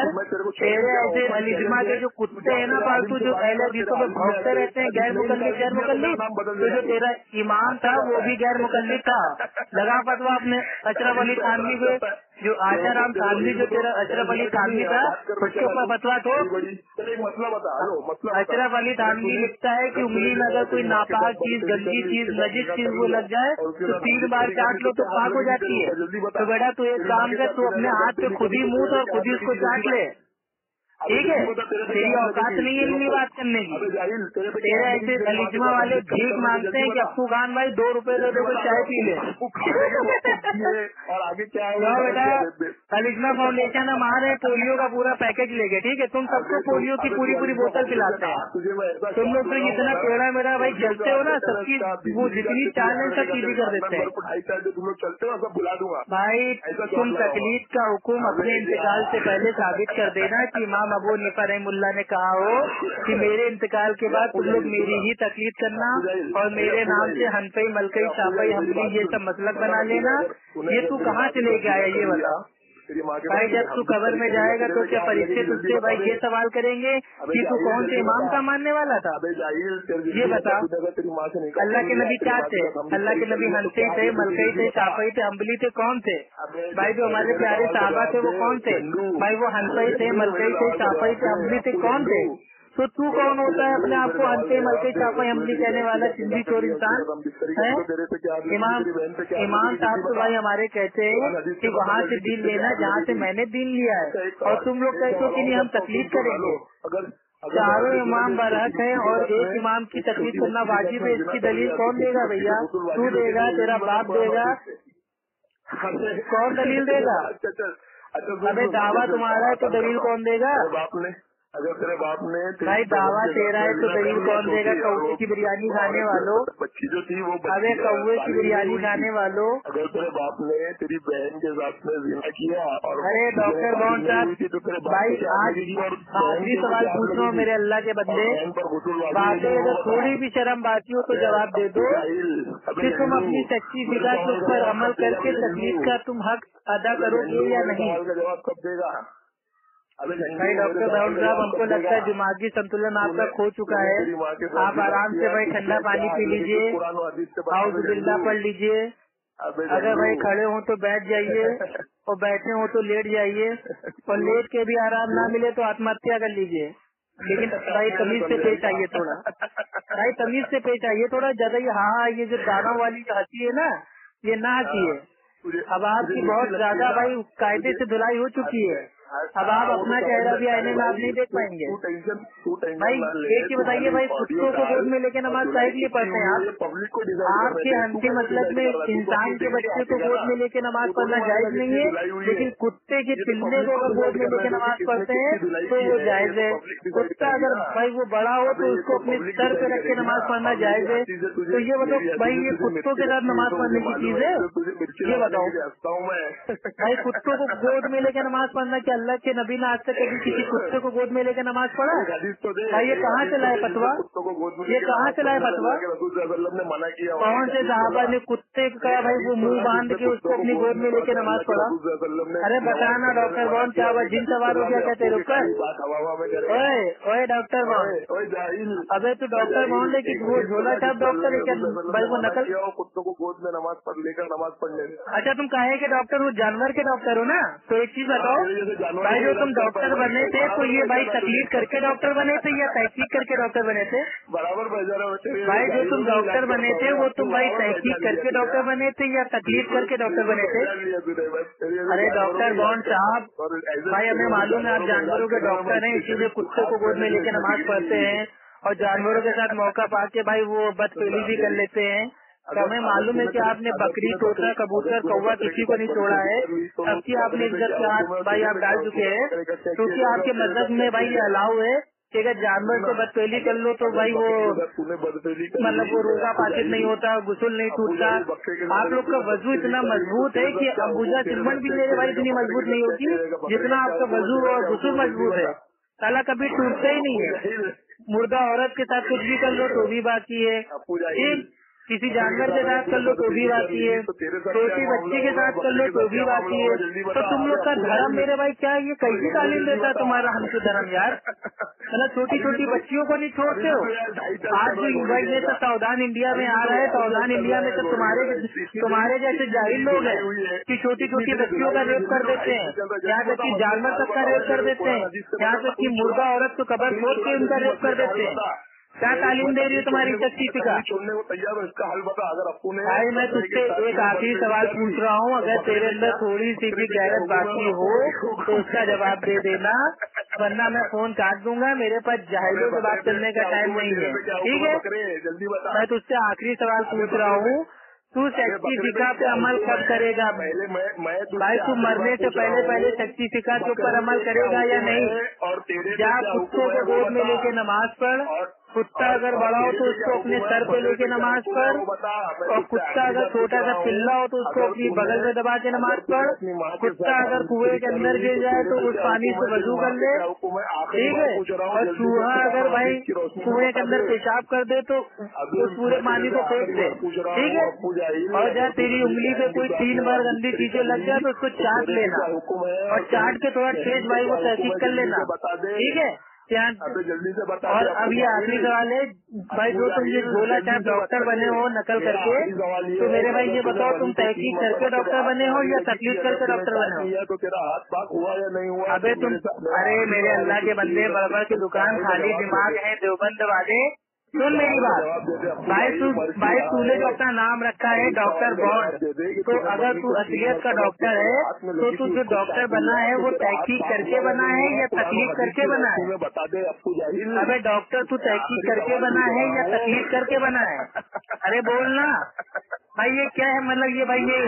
तेरे ऐसे अलिज्मा के जो कुत्ते हैं ना पालतू, जो पहले हदीसों पे भौंकते रहते हैं गैर मुकल्लिद, तो जो तेरा इमाम था वो भी गैर मुकल्लिद था। लगा फतवा अपने अशरफ अली थानवी पे, जो आशाराम थानवी जो तेरा अशरफ अली थानवी था उसके ऊपर फतवा तो अशरफ अली थानवी लिखता है कि उंगली में अगर कोई नापाक चीज, गंदी चीज, नजिस चीज वो लग जाए तो 3 बार चाट लो तो पाक हो जाती है। तो बेटा तू एक काम कर, तू अपने हाथ पे खुद ही मुँह और खुद ही उसको चाट ले, ठीक है? तेरी औकात नहीं है इतनी बात करने की। तेरे ऐसे अलिज्मा वाले भीख मांगते हैं कि अप्पू खान भाई 2 रुपए दे दो चाय पी ले। और आगे क्या है बेटा अलिज्मा फाउंडेशन हमारे पोलियो का पूरा पैकेज लेके, ठीक है? तुम सबको पोलियो की पूरी बोतल पिलाते हैं। तुम लोग तो इतना टेढ़ा मेरा भाई चलते हो ना, सबकी वो जितनी चाल है सब चीजें कर देते हैं। तुम लोग चलते हो सब बुला दूंगा भाई। तुम तकलीफ का हुक्म अपने इंतकाल से पहले साबित कर देना कि इमाम अबू हनीफा रहमुल्लाह ने कहा हो कि मेरे इंतकाल के बाद तुम लोग मेरी ही तकलीफ करना और मेरे नाम से हनफई, मलकई, शाफई, हम्बली ये सब मसलक बना लेना। ये तू कहाँ से लेके आया ये बता भाई? जब तू कब्र में जाएगा तो क्या फरिश्ते तुझसे भाई ये सवाल करेंगे कि तू कौन से इमाम का मानने वाला था? ये बता। अल्लाह के नबी क्या थे? अल्लाह के नबी हनफी थे, मलकई थे, शाफई थे, हम्बली थे, कौन थे भाई? जो हमारे प्यारे साहबा थे वो कौन थे भाई? वो हनफी थे, मलकई थे, शाफई थे, हम्बली थे, कौन थे? तो तू कौन होता है अपने आप को हनफी, मलकई, शाफई, हम्बली कहने वाला सिंधी चोर इंसान है? इमाम साहब तो भाई हमारे कहते हैं कि वहाँ से दीन लेना जहाँ से मैंने दीन लिया है, और तुम लोग कहते हो कि नहीं हम तकलीफ करेंगे। चारों इमाम बरहक है और एक इमाम की तकलीफ करना वाजिब है। इसकी दलील कौन देगा भैया? तू देगा? तेरा बाप देगा? कौन दलील देगा? अबे दावा तुम्हारा है तो दलील कौन देगा? अगर तेरे बाप ने भाई दावा तेरा है तो दलील कौन देगा? कौवे की बिरयानी खाने वालों, बच्ची जो थी वो अबे कौवे की बिरयानी खाने वालों, अगर तेरे बाप ने तेरी बहन के साथ में जिना किया और अरे डॉक्टर बॉन्ड साहब भाई आज आखिरी सवाल पूछ रहा हूँ मेरे अल्लाह के बंदे, बातें अगर थोड़ी भी शर्म बाकी हो तो जवाब दे दो कि तुम अपनी सच्ची फिदा के ऊपर अमल करके तकलीफ का तुम हक अदा करोगे या नहीं? जवाब कब देगा? भाई डॉक्टर बाउंड साहब, हमको लगता है दिमागी संतुलन आपका खो चुका है। आप आराम से भाई ठंडा पानी पी लीजिए, आउज़ुबिल्लाह पढ़ लीजिए, अगर भाई खड़े हो तो बैठ जाइए और बैठे हो तो लेट जाइए, और लेट के भी आराम ना मिले तो आत्महत्या कर लीजिए। लेकिन भाई तमीज से पेश आइए थोड़ा, भाई तमीज से पेश आइए थोड़ा। ज्यादा ये जो दाना वाली जो हंसी है ना, ये ना हंसिए। अब आपकी बहुत ज्यादा भाई कायदे से धुलाई हो चुकी है। अब आप अपना चेहरा भी आईने में आप नहीं देख पाएंगे। भाई एक ही बताइए, भाई कुत्तों को गोद में लेके नमाज काहे के लिए पढ़ते हैं आप? आपके हंसी मतलब में इंसान के बच्चे को गोद में लेके नमाज पढ़ना जायज नहीं है, लेकिन कुत्ते के पिल्ले को अगर गोद में लेके नमाज पढ़ते हैं तो वो जायज है। कुत्ता अगर भाई वो बड़ा हो तो उसको अपने सर पे रख के नमाज पढ़ना जायज है। तो ये बताओ भाई, ये कुत्तों के साथ नमाज पढ़ने की चीज है? ये बताओ भाई, कुत्तों को गोद में लेके नमाज पढ़ना, क्या अल्लाह के नबी ने आज तक कभी किसी कुत्ते को गोद में लेके नमाज पढ़ा? भाई ये कहाँ से लाए फतवा? ये कहाँ से लाए फतवा? कौन से साहबा ने कुत्ते को कहा भाई वो मुंह बांध के उसको अपनी गोद में लेके नमाज पढ़ा? अरे बताना डॉक्टर बॉन, क्या हुआ, जिन सवार हो गया क्या तेरे ऊपर? ओए डॉक्टर बॉन, अबे तू डॉक्टर बॉन, लेकिन वो झोला छाप डॉक्टर है क्या भाई? वो नकल कुत्तों को गोद में नमाज पढ़ लेकर नमाज पढ़ ले। अच्छा तुम काहे के डॉक्टर हो? जानवर के डॉक्टर हो ना? तो एक चीज बताओ भाई, जो तुम डॉक्टर बने थे तो ये भाई तकलीफ करके डॉक्टर बने थे या तहकीक करके डॉक्टर बने थे? बराबर भाई जो तुम डॉक्टर बने थे वो तुम भाई तहकीक करके डॉक्टर बने थे या तकलीफ करके डॉक्टर बने थे? अरे डॉक्टर बॉन्ड साहब, भाई हमें मालूम है आप जानवरों के डॉक्टर हैं, इसीलिए कुत्ते को गोद में लेके नमाज पढ़ते हैं और जानवरों के साथ मौका पाके भाई वो बदफेली भी कर लेते हैं। तो हमें मालूम है कि आपने बकरी, तोता, कबूतर, कौवा किसी को नहीं छोड़ा है, सबकी आपने इज्जत के हाथ भाई आप डाल चुके हैं, क्योंकि आपके मजहब में भाई ये अलाउ है कि अगर जानवर से बदफेली कर लो तो भाई वो मतलब वो रोजा पाकिद नहीं होता, गुस्ल नहीं टूटता। आप लोग का वजू इतना मजबूत है कि अंबुजा चिलमन भी मेरे भाई इतनी मजबूत नहीं होती जितना आपका वजू और गुस्ल मजबूत है। साला कभी टूटता ही नहीं है। मुर्दा औरत के साथ कुछ भी कर लो तो भी बाकी है, ठीक, किसी जानवर के साथ कर लो तो भी बाकी है, छोटी बच्ची के साथ कर लो तो भी बाकी है। तो तुम लोग का धर्म मेरे भाई क्या ये कैसी तालीम देता है तुम्हारा हमको धर्म यार? मतलब छोटी छोटी बच्चियों को नहीं छोड़ते हो। आज जो भाई ये सब सावधान इंडिया में आ रहा है, सावधान इंडिया में सब तुम्हारे जैसे जाहिल लोग हैं कि छोटी छोटी बच्चियों का रेप कर देते हैं, यहाँ तक कि जानवर तक का रेप कर देते हैं, यहाँ तक कि मुर्दा औरत को कबर खोद के उनका रेप कर देते हैं। क्या तालीम दे रही है तुम्हारी शक्ति का? छोड़ने को तैयार हो, इसका हल बता। अगर अपू ने भाई मैं तुझसे एक आखिरी सवाल पूछ रहा हूँ, अगर तेरे अंदर थोड़ी सी भी गैरत बाकी हो तो उसका जवाब दे देना, वरना मैं फोन काट दूंगा। मेरे पास जाहिलों से बात करने का टाइम नहीं है, ठीक है? जल्दी बता। मैं तुझसे आखिरी सवाल पूछ रहा हूँ, तू शक्ति फिका पे अमल कब करेगा? मैं भाई तू मरने से पहले शक्ति फिका के ऊपर अमल करेगा या नहीं? और तेरे क्या कुत्तों को गोद में लेके नमाज पढ़, कुत्ता अगर बड़ा हो तो उसको अपने सर पे लेके नमाज पढ़, और कुत्ता अगर छोटा सा पिल्ला हो तो उसको अपनी बगल में दबा के नमाज पढ़, कुत्ता अगर कुएं के अंदर गिर जाए तो उस पानी से वजू कर ले, ठीक है? और चूहा अगर भाई कुएं के अंदर पेशाब कर दे तो उस पूरे पानी को फेंक दे, ठीक है? और जब तेरी उंगली पे कोई 3 बार गंदी चीजें लग जाए तो उसको चाट लेना, और चाट के थोड़ा तेज भाई वो तहकीक कर लेना, ठीक है? जल्दी से बता। और अब ये आखिरी सवाल है भाई, जो तुम ये झोला छाप डॉक्टर बने हो नकल करके, तो मेरे भाई ये बताओ तुम तहकीक करके डॉक्टर बने हो या तकलीफ करके डॉक्टर बने हो? तो तेरा हाथ पाक हुआ या नहीं हुआ? अबे तुम, अरे मेरे अल्लाह के बंदे, बर्बर की दुकान, खाली दिमाग है देवबंद वाले, सुन मेरी बात भाई, तूने जो अपना नाम रखा है डॉक्टर बॉन्ड, तो अगर तू असलियत का डॉक्टर है तो तू जो डॉक्टर बना है वो तहकीक करके बना है या तकलीफ करके बना है? बता दे अपू जाहिल। अबे डॉक्टर तू तहकीक करके बना है या तकलीफ करके बना है? अरे बोलना भाई, ये क्या है? मतलब ये भाई ये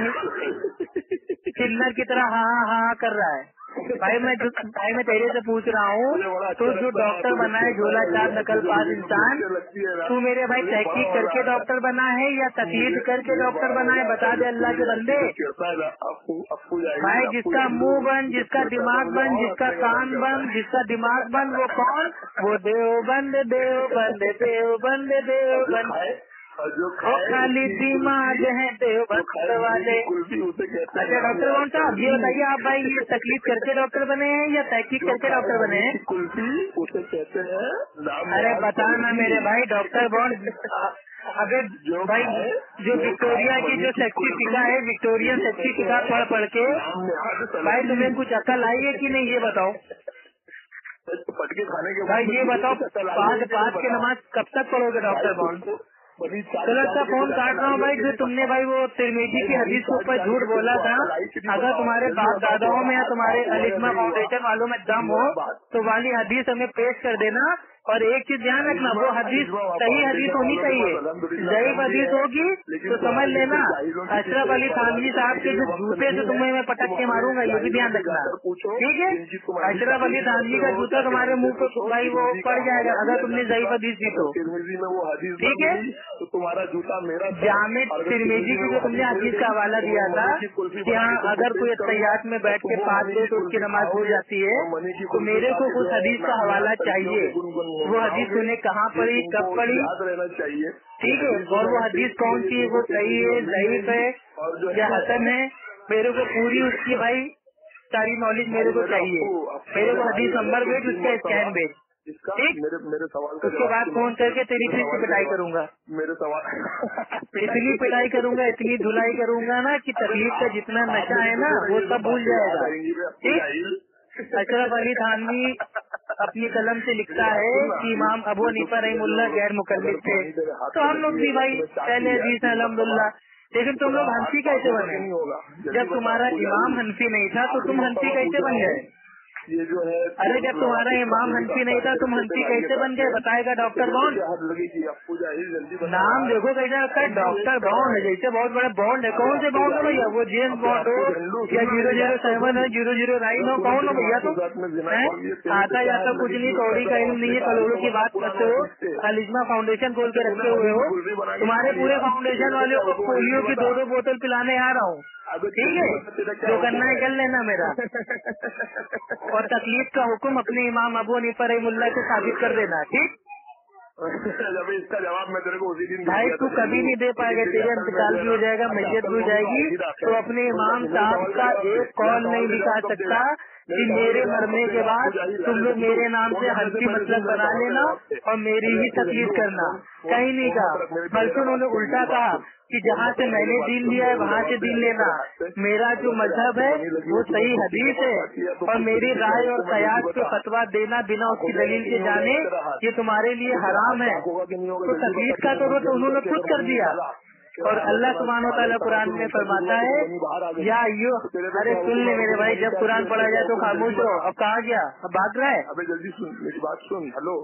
किन्नर की तरह हाँ हाँ कर रहा है। भाई मैं तेरे से पूछ रहा हूँ, तो जो डॉक्टर बना है झोला छाप नकलबाज इंसान, तू मेरे भाई तहकीक करके डॉक्टर बना है या तकलीफ करके डॉक्टर बना है? बता दे अल्लाह के बंदे। भाई जिसका मुंह बंद, जिसका दिमाग बंद, जिसका कान बंद, जिसका दिमाग बंद, वो कौन? वो देवबंद देवबंद देवबंद देवबंद। खाली दिमाग है देवभक्त वाले। अच्छा डॉक्टर कौन साहब ये बताइए, आप भाई ये तकलीफ करके डॉक्टर बने हैं या तहकीक करके डॉक्टर बने हैं? कुल्फी उसे कहते हैं। अरे बताना मेरे भाई डॉक्टर बॉन्ड। अबे भाई जो विक्टोरिया की जो सर्टिफिका है, विक्टोरिया सर्टिफिका पढ़ के भाई तुम्हें कुछ अकल आई है कि नहीं ये बताओ पटके खाने के भाई। ये बताओ पाँच की नमाज कब तक पढ़ोगे डॉक्टर बॉन्ड? चलो अच्छा फोन काट रहा हूँ भाई। जो तुमने भाई वो तिरमिजी की हदीस के ऊपर झूठ बोला था, अगर तुम्हारे बाप दादाओं में या तुम्हारे अलिज्मा फाउंडेशन वालों में दम हो तो वाली हदीस हमें पेश कर देना। और एक चीज ध्यान रखना, वो हदीस सही हदीस होनी चाहिए। ज़ईफ हदीस होगी तो समझ लेना अशरफ अली थानवी साहब के जो जूते से तुम्हें मैं पटक के मारूंगा, ये भी ध्यान रखना, ठीक है? अशरफ अली थानवी का जूता तुम्हारे मुंह पे भाई वो पड़ जाएगा अगर तुमने ज़ईफ हदीस दी तो, ठीक है? तो तुम्हारा जूता मेरा जामे तिरमिजी की जो तुमने हदीस का हवाला दिया था कि हाँ अगर कोई तैयार में बैठ के पास दे तो उसकी नमाज हो जाती है, तो मेरे को उस हदीस का हवाला चाहिए। वो हदीस तूने कहाँ पढ़ी, कब पढ़ी, याद रहना चाहिए, ठीक है? और वो हदीस कौन सी है, वो सही है, ज़ईफ है या हसन है, मेरे को पूरी उसकी भाई सारी नॉलेज मेरे को चाहिए। मेरे को हदीस नंबर भेज, उसका स्कैन भेज, ठीक? मेरे सवाल उसके बाद फोन करके तेरी फिर से पिटाई करूंगा। मेरे सवाल इतनी पिटाई करूंगा, इतनी धुलाई करूंगा ना कि तकलीफ का जितना नशा है ना वो सब भूल जाएगा, ठीक? अशरफ अली थानवी अपनी कलम से लिखता है कि इमाम अबू हनीफा रहमुल्लाह गैर मुकल्लिद थे, तो हम लोग भी भाई पहले हदीस है अल्हम्दुलिल्लाह। लेकिन तुम लोग हनफी कैसे बने? जब तुम्हारा इमाम हनफी नहीं था तो तुम हनफी कैसे बन गए? ये जो है, अरे जब तुम्हारा इमाम हनफी नहीं था तुम हनफी कैसे बन गए, बताएगा डॉक्टर बॉन्ड? नाम देखो कैसा लगता है, डॉक्टर बॉन्ड है, जैसे बहुत बड़ा बॉन्ड है। कौन से बॉन्ड हो भैया? वो जेम्स बॉन्ड हो या 007 है, 009 हो, कौन हो भैया? तुम आता जाता कुछ नहीं, कौड़ी का इल्म नहीं है, करोड़ों की बात करते हो, अलिज्मा फाउंडेशन खोल के रखे हुए हो। तुम्हारे पूरे फाउंडेशन वालों को पोलियो की 2-2 बोतल पिलाने आ रहा हूँ, ठीक है? जो करना है कर लेना मेरा। और तकलीफ का हुक्म अपने इमाम अबू हनीफा रहमुल्लाह को साबित कर देना, ठीक? जब इसका जवाब मैं तेरे को उसी दिन भाई तू कभी नहीं दे पाएगा, तेरे इंतकाल भी हो जाएगा, मैयत भी हो जाएगी, तो अपने इमाम साहब का एक कॉल नहीं दिखा सकता कि मेरे मरने के बाद तुम लोग मेरे नाम से हनफी मतलब बना लेना और मेरी ही तकलीफ करना, कहीं नहीं कहा। बल्कि उन्होंने उल्टा कहा कि जहाँ से मैंने दीन लिया है वहाँ से दीन लेना। मेरा जो मजहब है वो सही हदीस है और मेरी राय और कयास पे फतवा देना बिना उसकी दलील के जाने ये तुम्हारे लिए हराम है। तो तकलीफ का तो उन्होंने खुद कर दिया। और अल्लाह सुब्हानहू तआला कुरान में फरमाता है या यो, अरे सुन ले मेरे भाई, जब कुरान पढ़ा जाए तो खामोश रहो। अब कहाँ गया, अब भाग रहा है? अबे जल्दी सुन मेरी बात, सुन, हेलो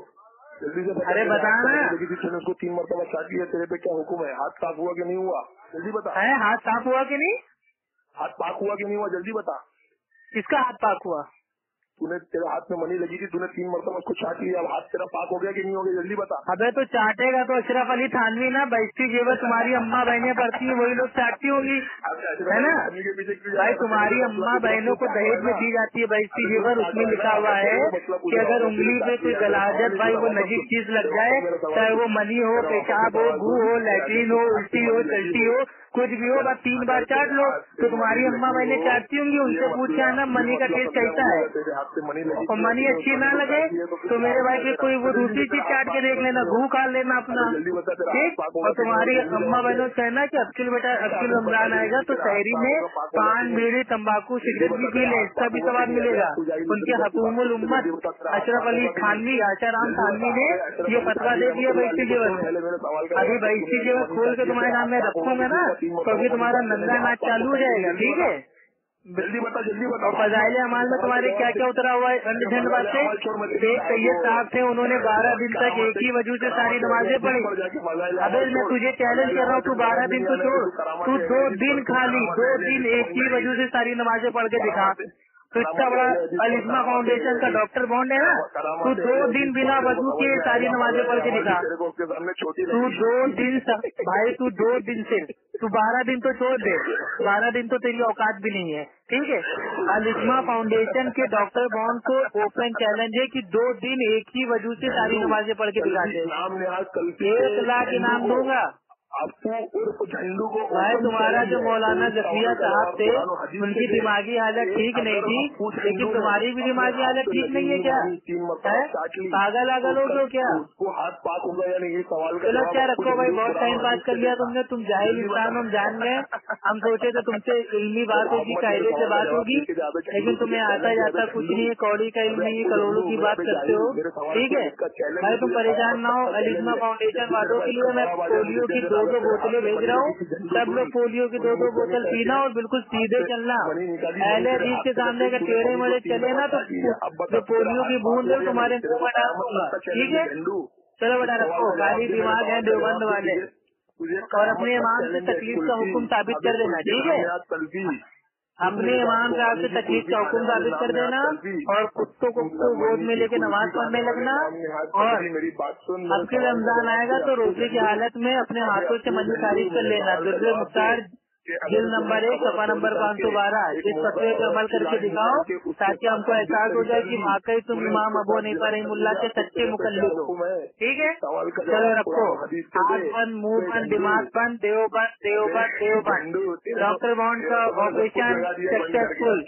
जल्दी से। अरे बता ना, तूने उसको 3 मरतबा शादी है, तेरे पे क्या हुक्म है? हाथ साफ हुआ कि नहीं हुआ? जल्दी बता। है हाथ साफ हुआ कि नहीं? हाथ पाक हुआ कि नहीं हुआ? जल्दी बता। किसका हाथ पाक हुआ? तूने, तेरे हाथ में मनी लगी थी, तूने 3 मरतबा उसको चाट लिया, अब हाथ तेरा पाक हो गया कि नहीं हो गया? जल्दी बता। अबे तो चाटेगा तो अशरफ अली थानवी ना, बैठती जेवर तुम्हारी अम्मा बहनें पढ़ती है वही लोग चाटती होंगी, है ना? भाई तुम्हारी अम्मा बहनों को दहेज में दी जाती है बैठती जेवर, उसमें लिखा हुआ है कि अगर उंगली पे कोई गलाजत भाई वो नजीब चीज लग जाए, चाहे वो मनी हो, पेशाब हो, गू हो, लैट्रीन हो, उल्टी हो, चलती हो, कुछ भी हो, बस 3 बार चाट लो तो तुम्हारी अम्मा बहनें चाटती होंगी। उनसे पूछ के आना मनी का टेस्ट कैसा है, और मनी अच्छी ना लगे तो मेरे भाई फिर कोई वो दूसरी चीज चाट के देख लेना, घू खा लेना अपना, ठीक? और तुम्हारी अम्मा बहनों से कहना कि अब्दुल बेटा अब्दुल रमजान आएगा तो शहरी में पान, बीड़ी, तंबाकू, सिगरेट भी पी ले, इसका भी सवाब मिलेगा। उनके हकूमुल उम्मत अशरफ अली थानवी, आशाराम थानवी ने ये फतवा दे दिया बैठी जेवर में। अभी बैठी जेवर खोल के तुम्हारे नाम में रखूंगा ना तो अभी तुम्हारा नंगा नाच चालू हो जाएगा, ठीक है? जल्दी बता, जल्दी बता। और फजाइल अमाल में तुम्हारे क्या क्या उतरा हुआ है? अंधझंड बात से शेख सैयद साहब थे, उन्होंने 12 दिन तक एक ही वजह से सारी नमाजें पढ़ी। अबे मैं तुझे चैलेंज कर रहा हूँ, तू 12 दिन तो छोड़, तू 2 दिन खाली 2 दिन एक ही वजह से सारी नमाजें पढ़ के दिखा। तो इतना बड़ा अलिज्मा फाउंडेशन का डॉक्टर बॉन्ड है ना, तू 2 दिन बिना वजू के सारी नमाजें पढ़ के दिखा। तू 2 दिन भाई, तू 2 दिन से, तू 12 दिन तो छोड़ दे, 12 दिन तो तेरी औकात भी नहीं है, ठीक है? अलिज्मा फाउंडेशन के डॉक्टर बॉन्ड को ओपन चैलेंज है कि 2 दिन एक ही वजह से सारी नमाजें पढ़ के दिखा दे। 1 लाख इनाम दूंगा, अप्पू उर्फ झंडू को भाई तुम्हारा जो मौलाना जफिया साहब थे उनकी दिमागी हालत ठीक नहीं थी, लेकिन तुम्हारी भी दिमागी हालत ठीक नहीं है क्या? पागल आगल हो गए क्या? उसको हाथ पाक होगा या नहीं सवाल का चलो क्या रखो भाई, बहुत टाइम पास कर लिया तुमने, तुम जाहिल इंसान हम जान गए। हम सोचे तो तुमसे इल्मी बात होगी, कायदे से बात होगी, लेकिन तुम्हें आता जाता कुछ नहीं है, कौड़ी का इल्म नहीं, करोड़ों की बात करते हो। ठीक है भाई, तुम परेशान ना हो। अलिग्मा फाउंडेशन वालों के लिए मैं पोलियो की 2 बोतलें भेज रहा हूँ। सब लोग पोलियो की 2 बोतल पीना और बिल्कुल सीधे चलना। अहले हदीस के सामने अगर टेढ़े मेढ़े चले ना तो जो पोलियो की बूंद है तुम्हारे मुंह में डाल दूंगा। ठीक है चलो बेटा रखो, खाली दिमाग है देवबंद वाले, और अपने इमाम से तकलीफ का हुक्म साबित कर देना। ठीक है अपने इमाम साहब से तकलीफ का हुक्म साबित कर देना, और कुत्तों को गोद में लेके नमाज पढ़ने लगना। और अब के रमजान आएगा तो रोजे की हालत में अपने हाथों से मंजी खारिज कर लेना। दुर्रे मुख्तार जिल नंबर 1 सफा नंबर 512, इस फतवे पे अमल करके दिखाओ ताकि हमको एहसास हो जाए कि वाकई तुम इमाम अबू हनीफा रहमुल्लाह के सच्चे मुकल्लिद हो। ठीक है चलो रखो, आँख बंद, मुंह बंद, दिमाग बंद, देवबंद देवबंद देवबंद। डॉक्टर बॉन्ड का ऑपरेशन सक्सेसफुल।